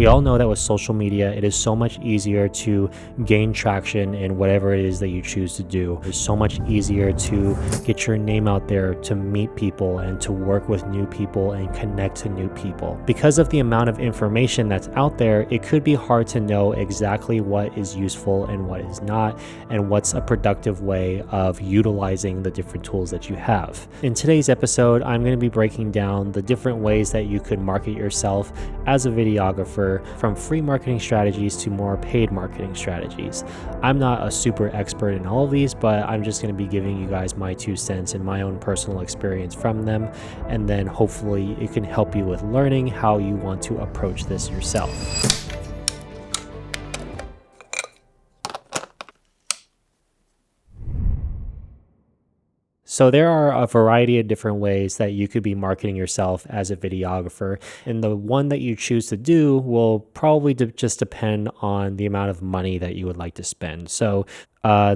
We all know that with social media, it is so much easier to gain traction in whatever it is that you choose to do. It's so much easier to get your name out there, to meet people and to work with new people and connect to new people. Because of the amount of information that's out there, it could be hard to know exactly what is useful and what is not, and what's a productive way of utilizing the different tools that you have. In today's episode, I'm going to be breaking down the different ways that you could market yourself as a videographer, from free marketing strategies to more paid marketing strategies. I'm not a super expert in all of these, but I'm just going to be giving you guys my 2 cents and my own personal experience from them, and then hopefully it can help you with learning how you want to approach this yourself. So there are a variety of different ways that you could be marketing yourself as a videographer, and the one that you choose to do will probably just depend on the amount of money that you would like to spend. So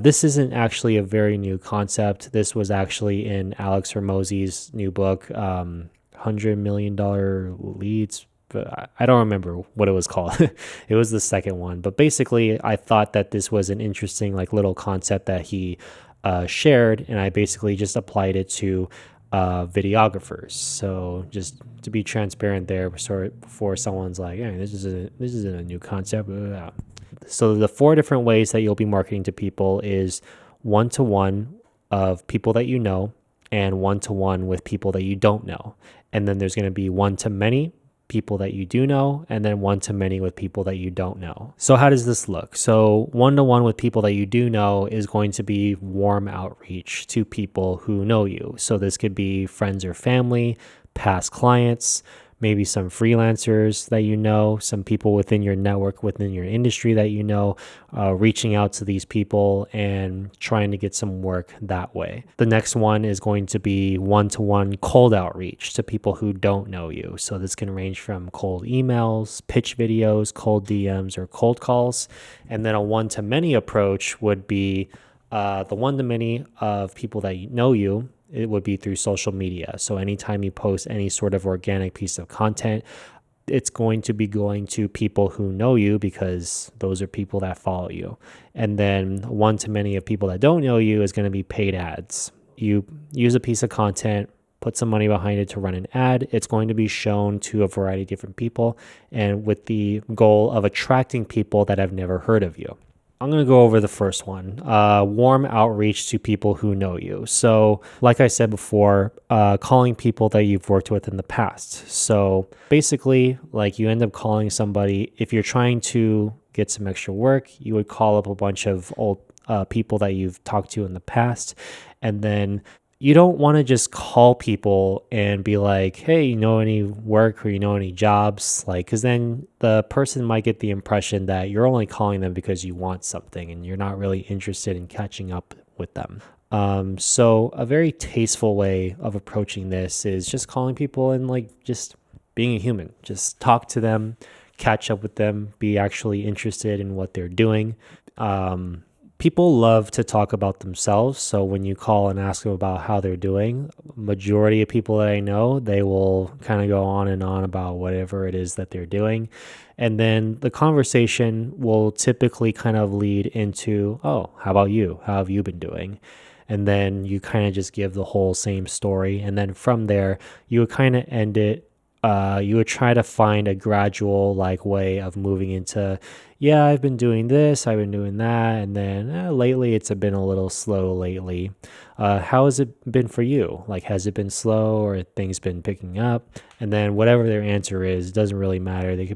this isn't actually a very new concept. This was actually in Alex Hormozi's new book, $100 Million Leads. But I don't remember what it was called. It was the second one. But basically, I thought that this was an interesting little concept that he shared, and I basically just applied it to videographers. So just to be transparent there, before someone's like, hey, this isn't a new concept. So the 4 different ways that you'll be marketing to people is one-to-one of people that you know, and one-to-one with people that you don't know. And then there's going to be one-to-many people that you do know, and then one-to-many with people that you don't know. So how does this look? So one-to-one with people that you do know is going to be warm outreach to people who know you. So this could be friends or family, past clients, maybe some freelancers that you know, some people within your network, within your industry that you know, reaching out to these people and trying to get some work that way. The next one is going to be one-to-one cold outreach to people who don't know you. So this can range from cold emails, pitch videos, cold DMs, or cold calls. And then a one-to-many approach would be the one-to-many of people that know you. It would be through social media. So anytime you post any sort of organic piece of content, it's going to be going to people who know you, because those are people that follow you. And then one-to-many of people that don't know you is going to be paid ads. You use a piece of content, put some money behind it to run an ad. It's going to be shown to a variety of different people, and with the goal of attracting people that have never heard of you. I'm going to go over the first one, warm outreach to people who know you. So like I said before, calling people that you've worked with in the past. So basically, you end up calling somebody. If you're trying to get some extra work, you would call up a bunch of old people that you've talked to in the past, and then you don't want to just call people and be like, hey, you know any work, or you know any jobs? Because then the person might get the impression that you're only calling them because you want something and you're not really interested in catching up with them. So a very tasteful way of approaching this is just calling people and just being a human. Just talk to them, catch up with them, be actually interested in what they're doing. People love to talk about themselves. So when you call and ask them about how they're doing, majority of people that I know, they will kind of go on and on about whatever it is that they're doing. And then the conversation will typically kind of lead into, oh, how about you? How have you been doing? And then you kind of just give the whole same story. And then from there, you would kind of end it. You would try to find a gradual way of moving into, yeah, I've been doing this, I've been doing that, and then lately it's been a little slow lately. How has it been for you? Has it been slow, or things been picking up? And then whatever their answer is, doesn't really matter. They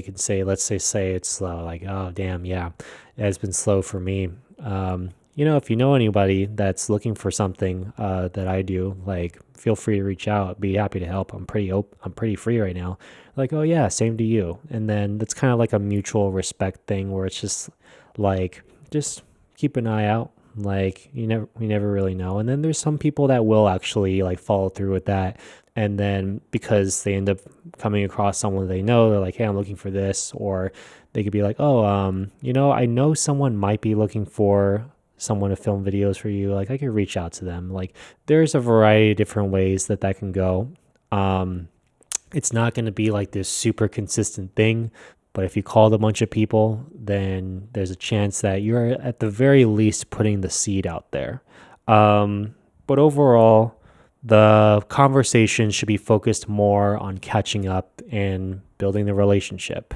could say, let's say it's slow. Oh damn, yeah, it's been slow for me. If you know anybody that's looking for something that I do, feel free to reach out. Be happy to help. I'm pretty free right now. Oh yeah, same to you. And then that's kind of a mutual respect thing, where it's just just keep an eye out. We never really know. And then there's some people that will actually follow through with that. And then because they end up coming across someone they know, they're like, hey, I'm looking for this. Or they could be like, oh, I know someone might be looking for someone to film videos for you. I could reach out to them. There's a variety of different ways that can go. It's not going to be like this super consistent thing. But if you called a bunch of people, then there's a chance that you're at the very least putting the seed out there. But overall, the conversation should be focused more on catching up and building the relationship.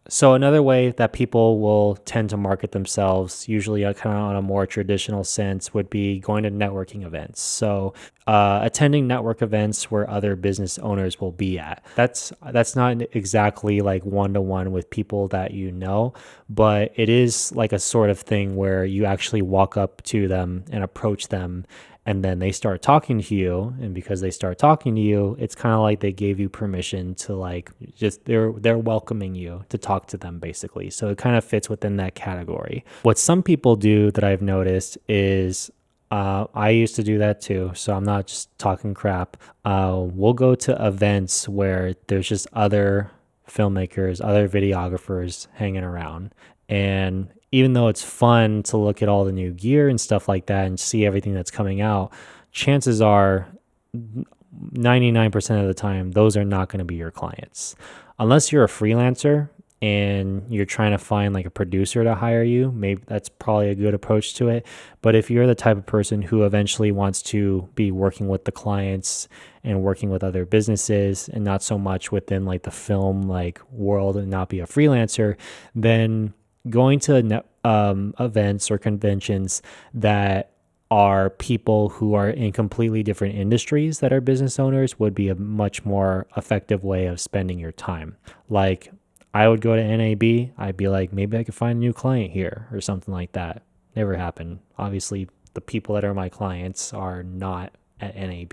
So another way that people will tend to market themselves, usually kind of on a more traditional sense, would be going to networking events. So attending network events where other business owners will be at. That's not exactly like one to one with people that you know, but it is like a sort of thing where you actually walk up to them and approach them, and then they start talking to you, and because they start talking to you, it's kind of like they gave you permission to like just they're welcoming you to talk to them basically. So it kind of fits within that category. What some people do that I've noticed is I used to do that too, so I'm not just talking crap. We'll go to events where there's just other filmmakers, other videographers hanging around. And even though it's fun to look at all the new gear and stuff like that and see everything that's coming out, chances are 99% of the time, those are not going to be your clients. Unless you're a freelancer and you're trying to find like a producer to hire you, maybe that's probably a good approach to it. But if you're the type of person who eventually wants to be working with the clients and working with other businesses and not so much within like the film like world and not be a freelancer, then going to events or conventions that are people who are in completely different industries that are business owners would be a much more effective way of spending your time. Like I would go to NAB, I'd be like, maybe I could find a new client here or something like that. Never happened. Obviously, the people that are my clients are not at NAB.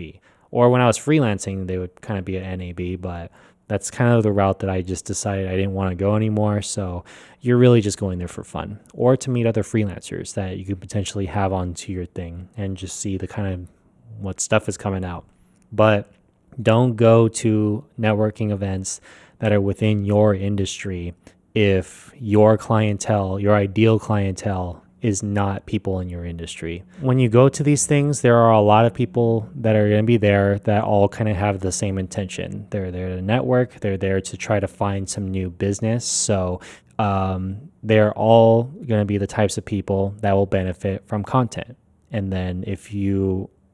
Or when I was freelancing, they would kind of be at NAB, but that's kind of the route that I just decided I didn't want to go anymore. So you're really just going there for fun or to meet other freelancers that you could potentially have onto your thing and just see the kind of what stuff is coming out. But don't go to networking events that are within your industry if your clientele, your ideal clientele, is not people in your industry. When you go to these things, there are a lot of people that are going to be there that all kind of have the same intention. They're there to network, they're there to try to find some new business. So they're all going to be the types of people that will benefit from content. And then if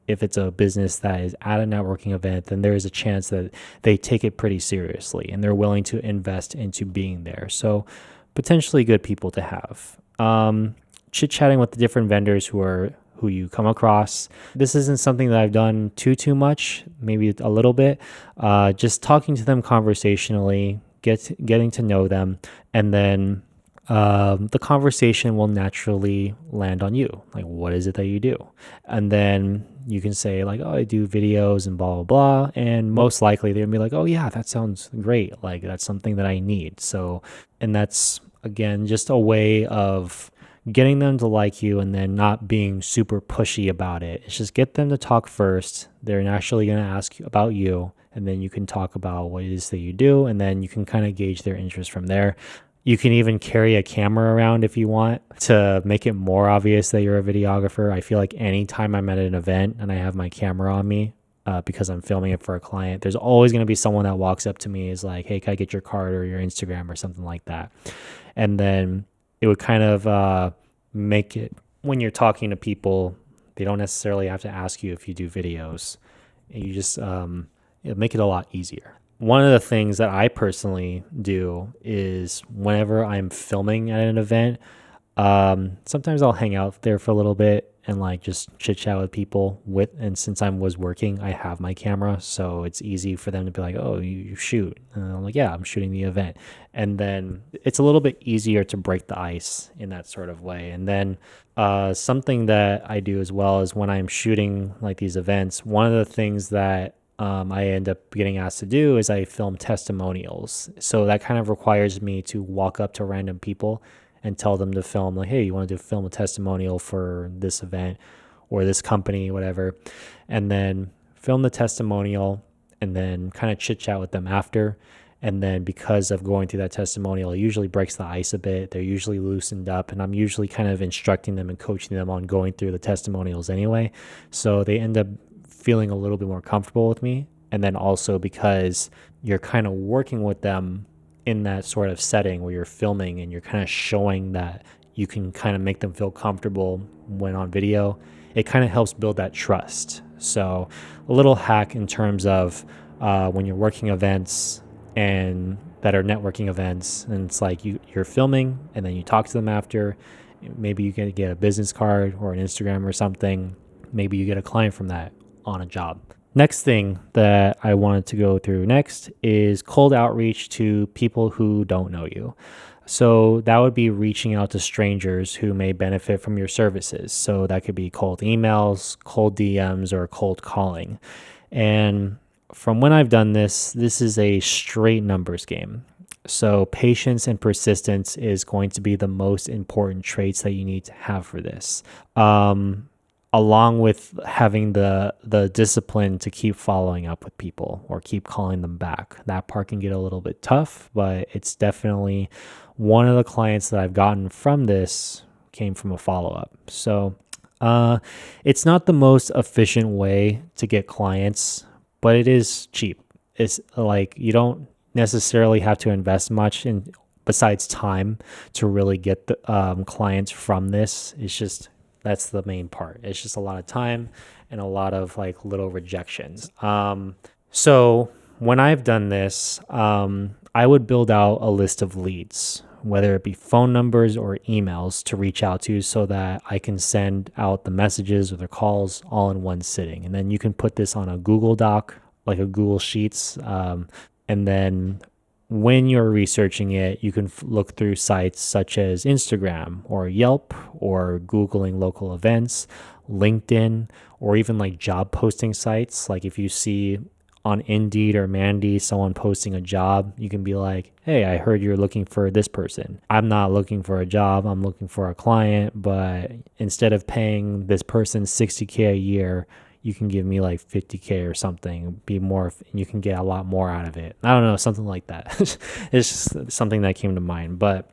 it's a business that is at a networking event, then there is a chance that they take it pretty seriously and they're willing to invest into being there. So potentially good people to have. Chit-chatting with the different vendors who you come across. This isn't something that I've done too much, maybe a little bit. Just talking to them conversationally, getting to know them, and then the conversation will naturally land on you. Like, what is it that you do? And then you can say like, oh, I do videos and blah, blah, blah. And most likely they'll be like, oh yeah, that sounds great. Like that's something that I need. So, and that's again, just a way of getting them to like you and then not being super pushy about it. It's just get them to talk first. They're naturally going to ask you about you, and then you can talk about what it is that you do, and then you can kind of gauge their interest from there. You can even carry a camera around if you want to make it more obvious that you're a videographer. I feel like anytime I'm at an event and I have my camera on me, because I'm filming it for a client, there's always going to be someone that walks up to me is like, hey, can I get your card or your Instagram or something like that? And then it would kind of make it, when you're talking to people, they don't necessarily have to ask you if you do videos. You just it'll make it a lot easier. One of the things that I personally do is whenever I'm filming at an event, sometimes I'll hang out there for a little bit and like just chit chat with people and since I was working, I have my camera. So it's easy for them to be like, oh, you shoot. And I'm like, yeah, I'm shooting the event. And then it's a little bit easier to break the ice in that sort of way. And then something that I do as well is when I'm shooting like these events, one of the things that I end up getting asked to do is I film testimonials. So that kind of requires me to walk up to random people and tell them to film like, hey, you want to film a testimonial for this event or this company, whatever, and then film the testimonial and then kind of chit chat with them after. And then because of going through that testimonial, it usually breaks the ice a bit. They're usually loosened up, and I'm usually kind of instructing them and coaching them on going through the testimonials anyway. So they end up feeling a little bit more comfortable with me. And then also because you're kind of working with them in that sort of setting where you're filming and you're kind of showing that you can kind of make them feel comfortable when on video, it kind of helps build that trust. So a little hack in terms of when you're working events and that are networking events, and it's like you're filming and then you talk to them after, maybe you get a business card or an Instagram or something. Maybe you get a client from that on a job. Next thing that I wanted to go through next is cold outreach to people who don't know you. So that would be reaching out to strangers who may benefit from your services. So that could be cold emails, cold DMs, or cold calling. And from when I've done this, this is a straight numbers game. So patience and persistence is going to be the most important traits that you need to have for this. Along with having the discipline to keep following up with people or keep calling them back. That part can get a little bit tough, but it's definitely one of the clients that I've gotten from this came from a follow-up. So it's not the most efficient way to get clients, but it is cheap. It's like you don't necessarily have to invest much in besides time to really get the clients from this. It's just that's the main part. It's just a lot of time and a lot of like little rejections. So when I've done this, I would build out a list of leads, whether it be phone numbers or emails to reach out to so that I can send out the messages or the calls all in one sitting. And then you can put this on a Google Doc, like a Google Sheets. And then when you're researching it, you can look through sites such as Instagram or Yelp or Googling local events, LinkedIn, or even like job posting sites. Like if you see on Indeed or Mandy someone posting a job, you can be like, hey, I heard you're looking for this person. I'm not looking for a job. I'm looking for a client. But instead of paying this person $60K a year, you can give me like $50K or something, be more, and you can get a lot more out of it. I don't know, something like that. It's just something that came to mind. But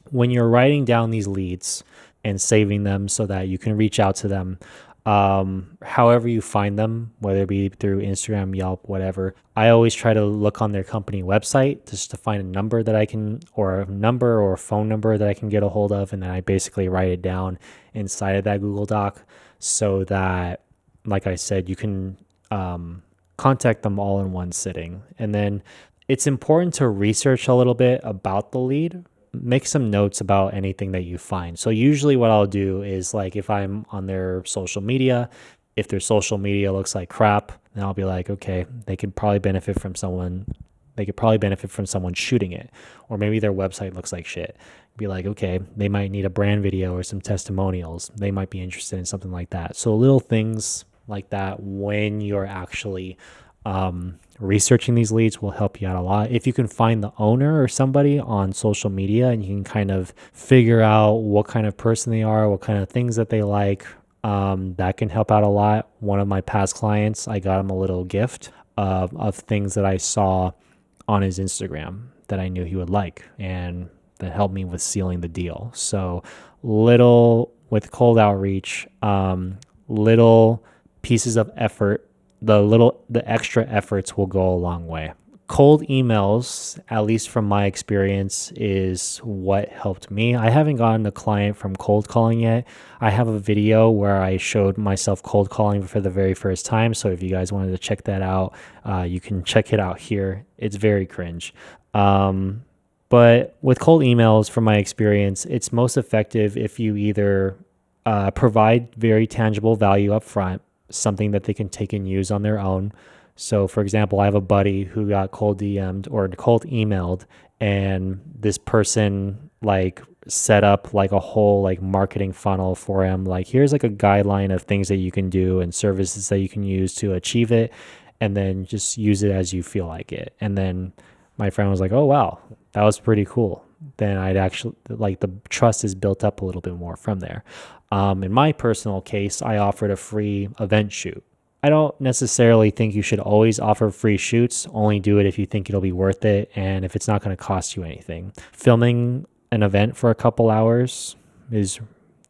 when you're writing down these leads and saving them so that you can reach out to them, however you find them, whether it be through Instagram, Yelp, whatever, I always try to look on their company website just to find a number that I can, or a number or a phone number that I can get a hold of. And then I basically write it down inside of that Google Doc so that, like I said, you can contact them all in one sitting. And then it's important to research a little bit about the lead. Make some notes about anything that you find. So usually what I'll do is like if I'm on their social media, if their social media looks like crap, then I'll be like, okay, they could probably benefit from someone. They could probably benefit from someone shooting it. Or maybe their website looks like shit. Be like, okay, they might need a brand video or some testimonials. They might be interested in something like that. So little things like that when you're actually researching these leads will help you out a lot. If you can find the owner or somebody on social media and you can kind of figure out what kind of person they are, what kind of things that they like, that can help out a lot. One of my past clients, I got him a little gift of things that I saw on his Instagram that I knew he would like, and that helped me with sealing the deal. So little with cold outreach, little pieces of effort, the extra efforts will go a long way. Cold emails, at least from my experience, is what helped me. I haven't gotten a client from cold calling yet. I have a video where I showed myself cold calling for the very first time. So if you guys wanted to check that out, you can check it out here. It's very cringe. But with cold emails, from my experience, it's most effective if you either provide very tangible value up front, something that they can take and use on their own. So for example, I have a buddy who got cold DM'd or cold emailed, and this person like set up like a whole like marketing funnel for him. Like, here's like a guideline of things that you can do and services that you can use to achieve it, and then just use it as you feel like it. And then my friend was like, oh wow, that was pretty cool. Then I'd actually like the trust is built up a little bit more from there. In my personal case, I offered a free event shoot. I don't necessarily think you should always offer free shoots. Only do it if you think it'll be worth it and if it's not going to cost you anything. Filming an event for a couple hours is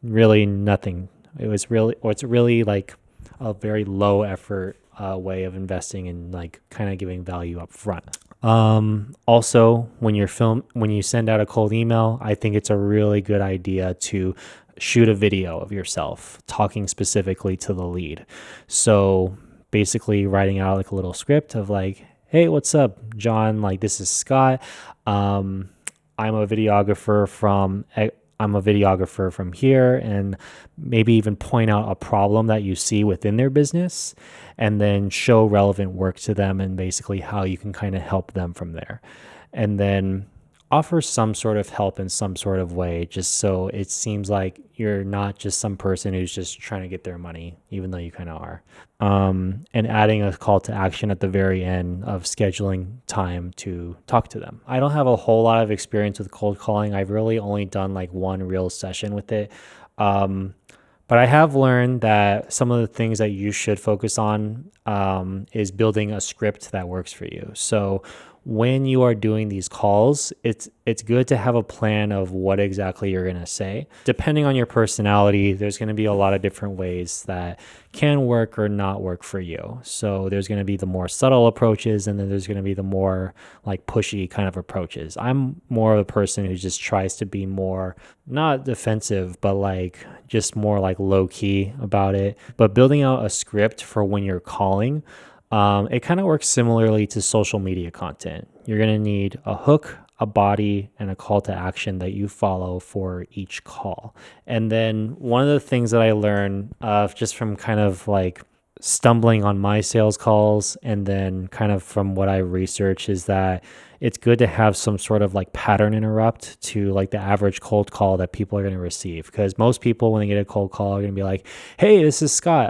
really nothing. It's really like a very low effort way of investing and like kind of giving value up front. Also, when you send out a cold email, I think it's a really good idea to shoot a video of yourself talking specifically to the lead. So basically writing out like a little script of like, hey, what's up, John? Like, this is Scott. Um, I'm a videographer from here, and maybe even point out a problem that you see within their business, and then show relevant work to them and basically how you can kind of help them from there. And then offer some sort of help in some sort of way, just so it seems like you're not just some person who's just trying to get their money, even though you kind of are. And adding a call to action at the very end of scheduling time to talk to them. I don't have a whole lot of experience with cold calling. I've really only done like one real session with it. But I have learned that some of the things that you should focus on is building a script that works for you. So when you are doing these calls, it's good to have a plan of what exactly you're going to say. Depending on your personality, there's going to be a lot of different ways that can work or not work for you. So there's going to be the more subtle approaches, and then there's going to be the more like pushy kind of approaches. I'm more of a person who just tries to be more not defensive, but like just more like low key about it. But building out a script for when you're calling, it kind of works similarly to social media content. You're going to need a hook, a body, and a call to action that you follow for each call. And then one of the things that I learned just from kind of like stumbling on my sales calls and then kind of from what I research is that it's good to have some sort of like pattern interrupt to like the average cold call that people are going to receive. Because most people, when they get a cold call, are going to be like, hey, this is Scott.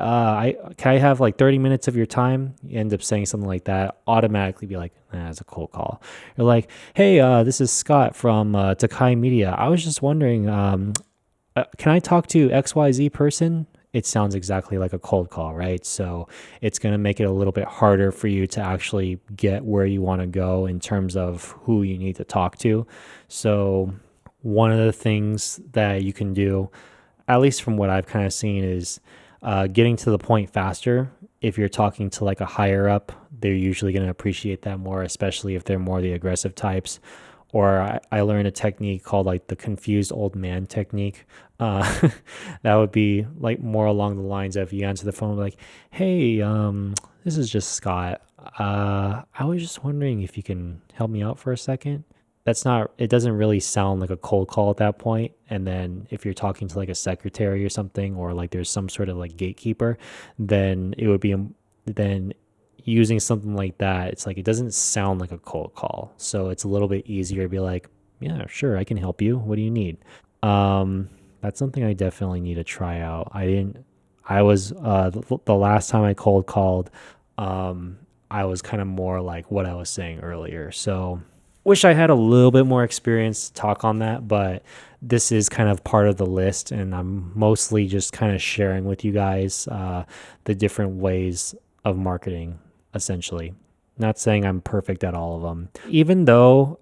Can I have like 30 minutes of your time? You end up saying something like that, automatically be like, it's a cold call. You're like, hey, this is Scott from Takai Media. I was just wondering, can I talk to XYZ person? It sounds exactly like a cold call, right? So it's going to make it a little bit harder for you to actually get where you want to go in terms of who you need to talk to. So one of the things that you can do, at least from what I've kind of seen, is getting to the point faster. If you're talking to like a higher up, they're usually going to appreciate that more, especially if they're more the aggressive types. Or I learned a technique called like the confused old man technique. That would be like more along the lines of you answer the phone like, hey, this is just Scott. I was just wondering if you can help me out for a second. It doesn't really sound like a cold call at that point. And then if you're talking to like a secretary or something, or like there's some sort of like gatekeeper, then it would be, then using something like that, it's like it doesn't sound like a cold call. So it's a little bit easier to be like, yeah, sure, I can help you. What do you need? That's something I definitely need to try out. The last time I cold called, I was kind of more like what I was saying earlier. So wish I had a little bit more experience to talk on that, but this is kind of part of the list, and I'm mostly just kind of sharing with you guys the different ways of marketing, essentially. Not saying I'm perfect at all of them. Even though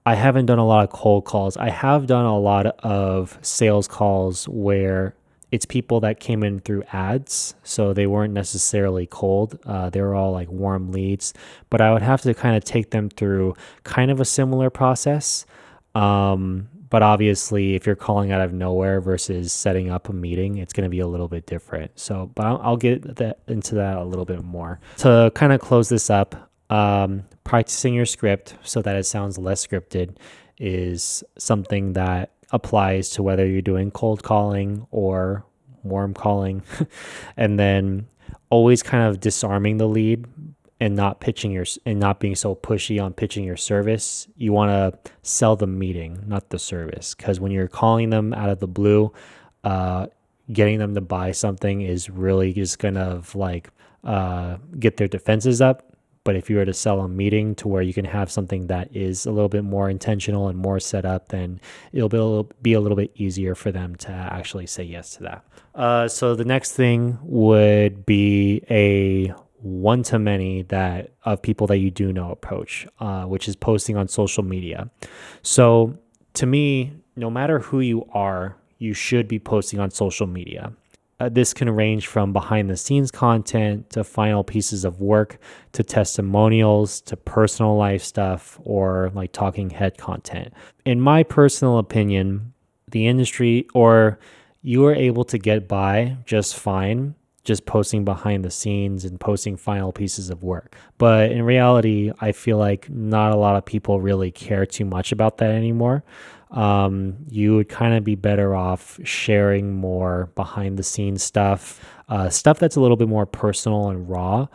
I haven't done a lot of cold calls, I have done a lot of sales calls where it's people that came in through ads. So they weren't necessarily cold. They were all like warm leads, but I would have to kind of take them through kind of a similar process. But obviously, if you're calling out of nowhere versus setting up a meeting, it's going to be a little bit different. So, but I'll get into that a little bit more. To kind of close this up, practicing your script so that it sounds less scripted is something that applies to whether you're doing cold calling or warm calling. And then always kind of disarming the lead and not being so pushy on pitching your service. You want to sell the meeting, not the service, because when you're calling them out of the blue, getting them to buy something is really just gonna like get their defenses up. But if you were to sell a meeting to where you can have something that is a little bit more intentional and more set up, then it'll be a little bit easier for them to actually say yes to that. So the next thing would be a one-to-many that of people that you do know approach, which is posting on social media. So to me, no matter who you are, you should be posting on social media. This can range from behind the scenes content to final pieces of work to testimonials to personal life stuff or like talking head content. In my personal opinion, the industry or you are able to get by just fine just posting behind the scenes and posting final pieces of work. But in reality, I feel like not a lot of people really care too much about that anymore. You would kind of be better off sharing more behind the scenes stuff, stuff that's a little bit more personal and raw,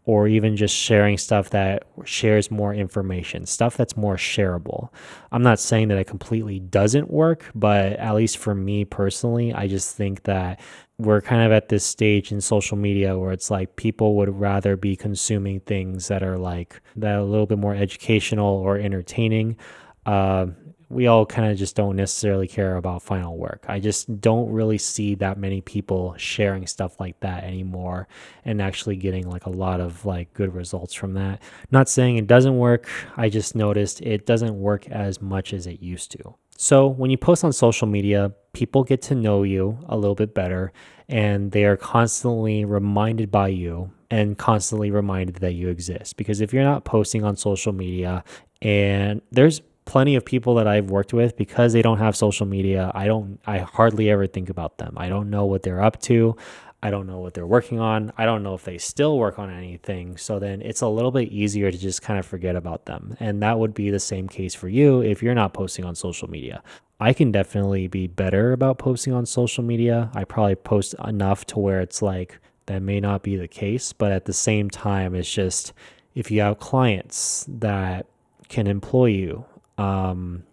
or even just sharing stuff that shares more information, stuff that's more shareable. I'm not saying that it completely doesn't work, but at least for me personally, I just think that we're kind of at this stage in social media where it's like people would rather be consuming things that are like that are a little bit more educational or entertaining. Uh, we all kind of just don't necessarily care about final work. I just don't really see that many people sharing stuff like that anymore and actually getting like a lot of like good results from that. Not saying it doesn't work. I just noticed it doesn't work as much as it used to. So when you post on social media, people get to know you a little bit better and they are constantly reminded by you and constantly reminded that you exist. Because if you're not posting on social media, and there's plenty of people that I've worked with because they don't have social media, I hardly ever think about them. I don't know what they're up to. I don't know what they're working on. I don't know if they still work on anything. So then it's a little bit easier to just kind of forget about them. And that would be the same case for you if you're not posting on social media. I can definitely be better about posting on social media. I probably post enough to where it's like that may not be the case, but at the same time, it's just if you have clients that can employ you, and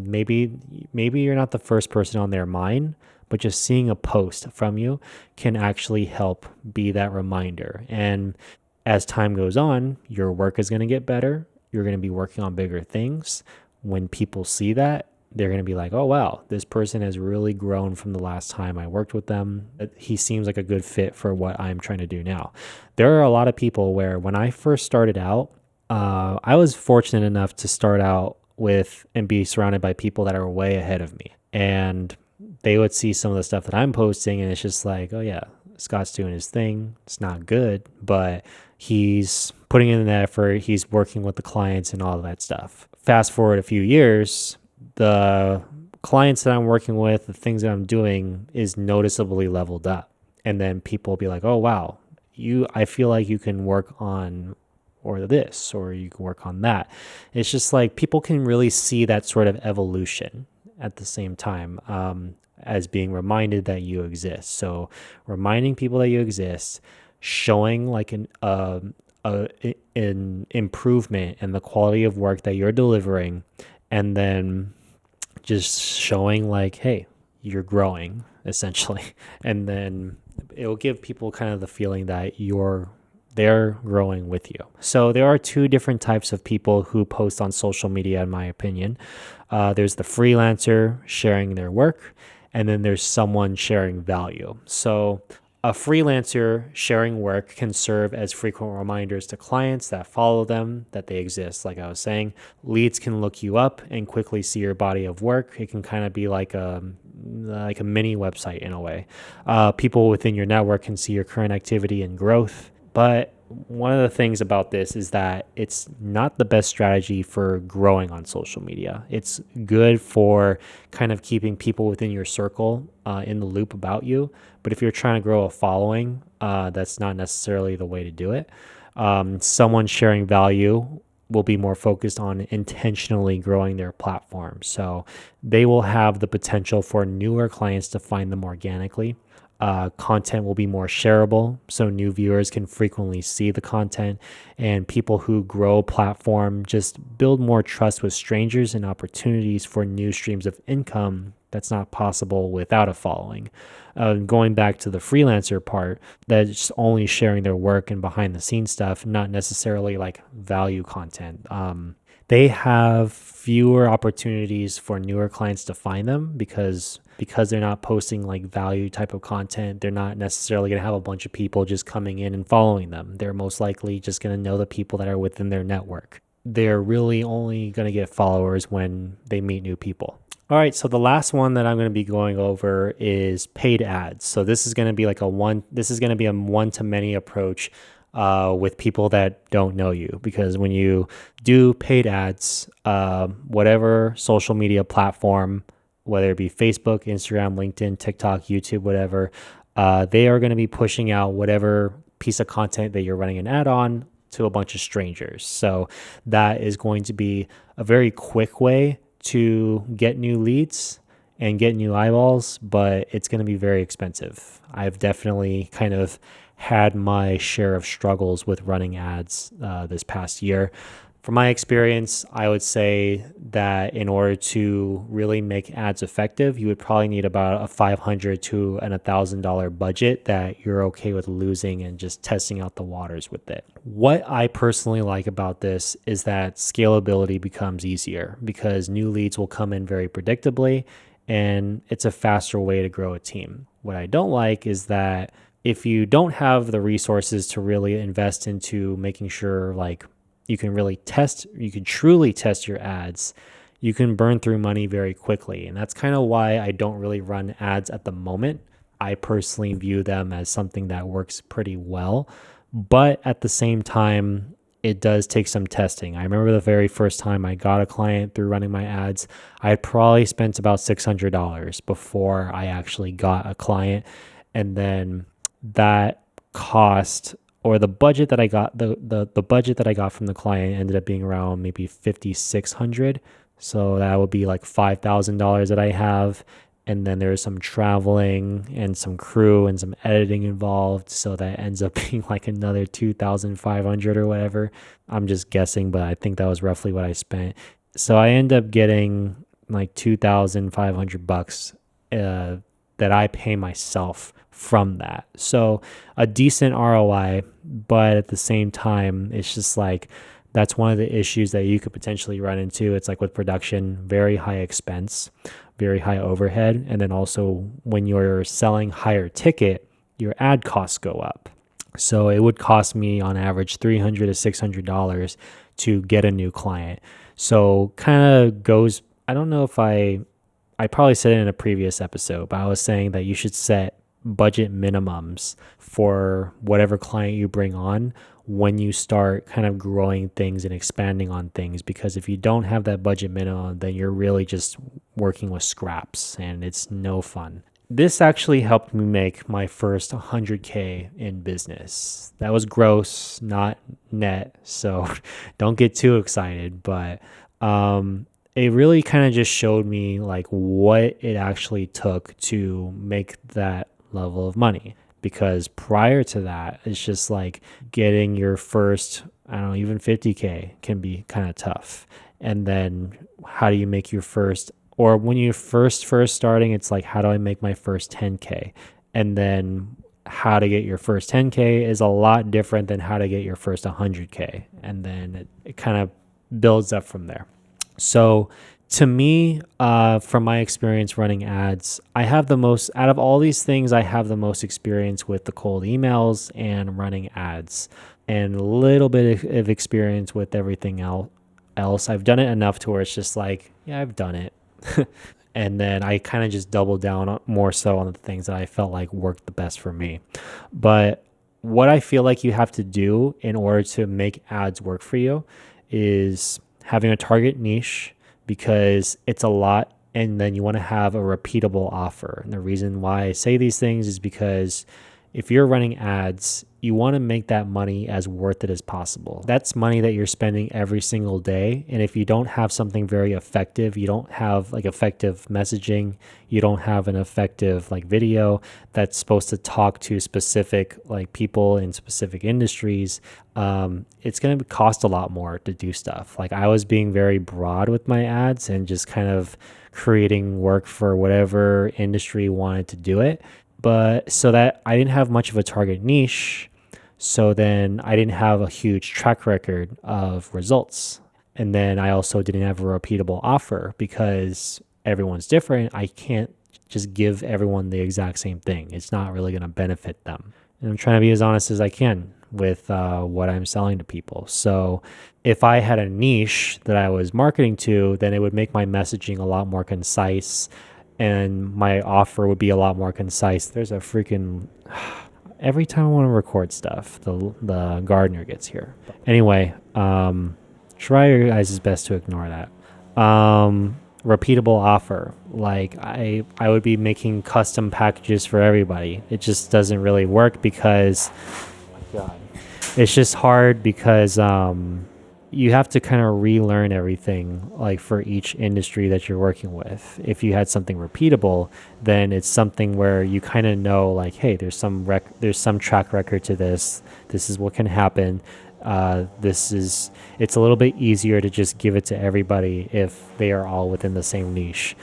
maybe you're not the first person on their mind, but just seeing a post from you can actually help be that reminder. And as time goes on, your work is going to get better. You're going to be working on bigger things. When people see that, they're going to be like, oh, wow, this person has really grown from the last time I worked with them. He seems like a good fit for what I'm trying to do now. There are a lot of people where when I first started out, I was fortunate enough to start out with and be surrounded by people that are way ahead of me. And they would see some of the stuff that I'm posting, and it's just like, oh, yeah, Scott's doing his thing. It's not good, but he's putting in the effort. He's working with the clients and all of that stuff. Fast forward a few years, the clients that I'm working with, the things that I'm doing is noticeably leveled up. And then people will be like, oh, wow, I feel like you can work on or this, or you can work on that. It's just like people can really see that sort of evolution at the same time as being reminded that you exist. So reminding people that you exist, showing like an improvement in the quality of work that you're delivering, and then just showing like, hey, you're growing essentially. And then it will give people kind of the feeling that they're growing with you. So there are two different types of people who post on social media, in my opinion. There's the freelancer sharing their work, and then there's someone sharing value. So a freelancer sharing work can serve as frequent reminders to clients that follow them that they exist. Like I was saying, leads can look you up and quickly see your body of work. It can kind of be like a mini website in a way. People within your network can see your current activity and growth. But one of the things about this is that it's not the best strategy for growing on social media. It's good for kind of keeping people within your circle in the loop about you. But if you're trying to grow a following, that's not necessarily the way to do it. Someone sharing value will be more focused on intentionally growing their platform. So they will have the potential for newer clients to find them organically. Content will be more shareable, so new viewers can frequently see the content, and people who grow platform just build more trust with strangers and opportunities for new streams of income that's not possible without a following. Going back to the freelancer part, that's only sharing their work and behind the scenes stuff, not necessarily like value content. They have fewer opportunities for newer clients to find them because they're not posting like value type of content. They're not necessarily going to have a bunch of people just coming in and following them. They're most likely just going to know the people that are within their network. They're really only going to get followers when they meet new people. All right, so the last one that I'm going to be going over is paid ads. So this is going to be like this is going to be a one to many approach with people that don't know you. Because when you do paid ads, whatever social media platform, whether it be Facebook, Instagram, LinkedIn, TikTok, YouTube, whatever, they are going to be pushing out whatever piece of content that you're running an ad on to a bunch of strangers. So that is going to be a very quick way to get new leads and get new eyeballs, but it's going to be very expensive. I've definitely kind of had my share of struggles with running ads this past year. From my experience, I would say that in order to really make ads effective, you would probably need about a $500 to an $1,000 budget that you're okay with losing and just testing out the waters with it. What I personally like about this is that scalability becomes easier because new leads will come in very predictably and it's a faster way to grow a team. What I don't like is that if you don't have the resources to really invest into making sure like you can truly test your ads, you can burn through money very quickly. And that's kind of why I don't really run ads at the moment. I personally view them as something that works pretty well. But at the same time, it does take some testing. I remember the very first time I got a client through running my ads, I had probably spent about $600 before I actually got a client. And then that cost or the budget that I got, the budget that I got from the client ended up being around maybe 5,600. So that would be like $5,000 that I have. And then there's some traveling and some crew and some editing involved. So that ends up being like another 2,500 or whatever. I'm just guessing, but I think that was roughly what I spent. So I end up getting like 2,500 bucks that I pay myself from that. So a decent ROI, but at the same time, it's just like that's one of the issues that you could potentially run into. It's like with production, very high expense, very high overhead. And then also when you're selling higher ticket, your ad costs go up. So it would cost me on average $300 to $600 to get a new client. So kind of goes, I don't know if I probably said it in a previous episode, but I was saying that you should set budget minimums for whatever client you bring on when you start kind of growing things and expanding on things. Because if you don't have that budget minimum, then you're really just working with scraps and it's no fun. This actually helped me make my first 100K in business. That was gross, not net. So don't get too excited, but it really kind of just showed me like what it actually took to make that level of money. Because prior to that, it's just like getting your first, I don't know, even 50K can be kind of tough. And then how do you make your first, or when you're first starting, it's like, how do I make my first 10K? And then how to get your first 10K is a lot different than how to get your first 100K. And then it kind of builds up from there. So to me, from my experience running ads, I have the most, out of all these things, I have the most experience with the cold emails and running ads and a little bit of experience with everything else. I've done it enough to where it's just like, yeah, I've done it. And then I kind of just doubled down more so on the things that I felt like worked the best for me. But what I feel like you have to do in order to make ads work for you is having a target niche, because it's a lot, and then you want to have a repeatable offer. And the reason why I say these things is because if you're running ads, you want to make that money as worth it as possible. That's money that you're spending every single day. And if you don't have something very effective, you don't have like effective messaging, you don't have an effective like video that's supposed to talk to specific like people in specific industries, it's going to cost a lot more to do stuff. Like I was being very broad with my ads and just kind of creating work for whatever industry wanted to do it. But so that I didn't have much of a target niche, so then I didn't have a huge track record of results. And then I also didn't have a repeatable offer because everyone's different. I can't just give everyone the exact same thing. It's not really going to benefit them. And I'm trying to be as honest as I can. with what I'm selling to people. So if I had a niche that I was marketing to, then it would make my messaging a lot more concise and my offer would be a lot more concise. There's a freaking every time I want to record stuff, the gardener gets here. Anyway, try your guys' best to ignore that. Repeatable offer. Like I would be making custom packages for everybody. It just doesn't really work because God, it's just hard because you have to kind of relearn everything like for each industry that you're working with. If you had something repeatable, then it's something where you kind of know like, hey, there's some track record to this. This is what can happen. It's a little bit easier to just give it to everybody if they are all within the same niche.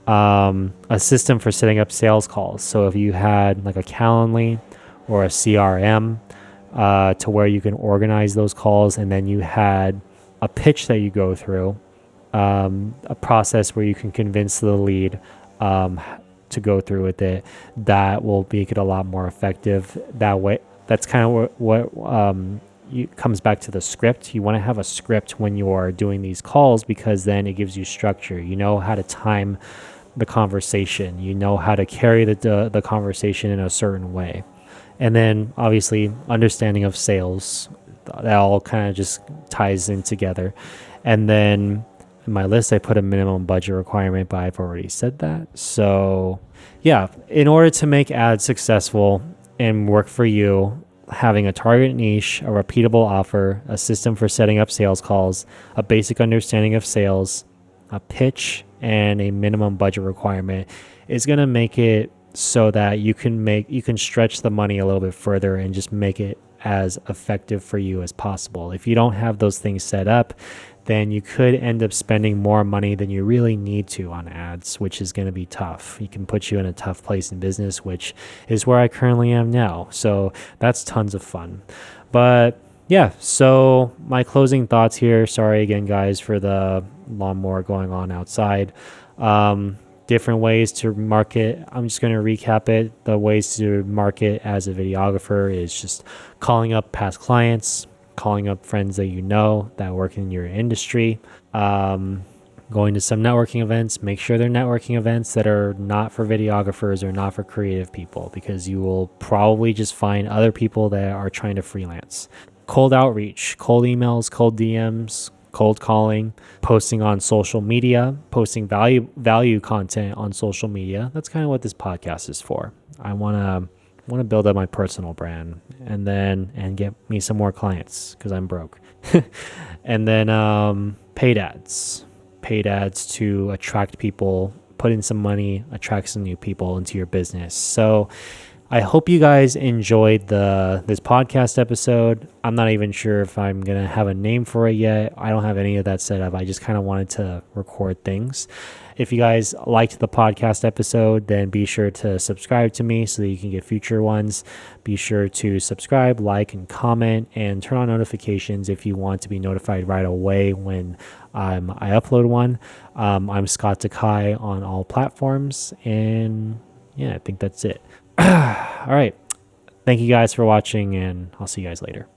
A system for setting up sales calls. So if you had like a Calendly or a CRM, to where you can organize those calls, and then you had a pitch that you go through, a process where you can convince the lead to go through with it, that will make it a lot more effective. That way, that's kind of what comes back to the script. You want to have a script when you are doing these calls because then it gives you structure. You know how to time the conversation. You know how to carry the conversation in a certain way. And then obviously understanding of sales, that all kind of just ties in together. And then in my list, I put a minimum budget requirement, but I've already said that. So yeah, in order to make ads successful and work for you, having a target niche, a repeatable offer, a system for setting up sales calls, a basic understanding of sales, a pitch, and a minimum budget requirement is going to make it so that you can stretch the money a little bit further and just make it as effective for you as possible. If you don't have those things set up, then you could end up spending more money than you really need to on ads, which is going to be tough. It can put you in a tough place in business, which is where I currently am now. So that's tons of fun. But yeah, so my closing thoughts here. Sorry again, guys, for the lawnmower going on outside. Different ways to market. I'm just going to recap it. The ways to market as a videographer is just calling up past clients, calling up friends that you know that work in your industry, going to some networking events. Make sure they're networking events that are not for videographers or not for creative people, because you will probably just find other people that are trying to freelance. Cold outreach, cold emails, cold DMs, cold calling, posting on social media, posting value content on social media. That's kind of what this podcast is for. I want to build up my personal brand and get me some more clients because I'm broke. And then paid ads to attract people, put in some money, attract some new people into your business. So I hope you guys enjoyed this podcast episode. I'm not even sure if I'm going to have a name for it yet. I don't have any of that set up. I just kind of wanted to record things. If you guys liked the podcast episode, then be sure to subscribe to me so that you can get future ones. Be sure to subscribe, like, and comment, and turn on notifications if you want to be notified right away when I upload one. I'm Scott Takai on all platforms, and yeah, I think that's it. All right. Thank you guys for watching, and I'll see you guys later.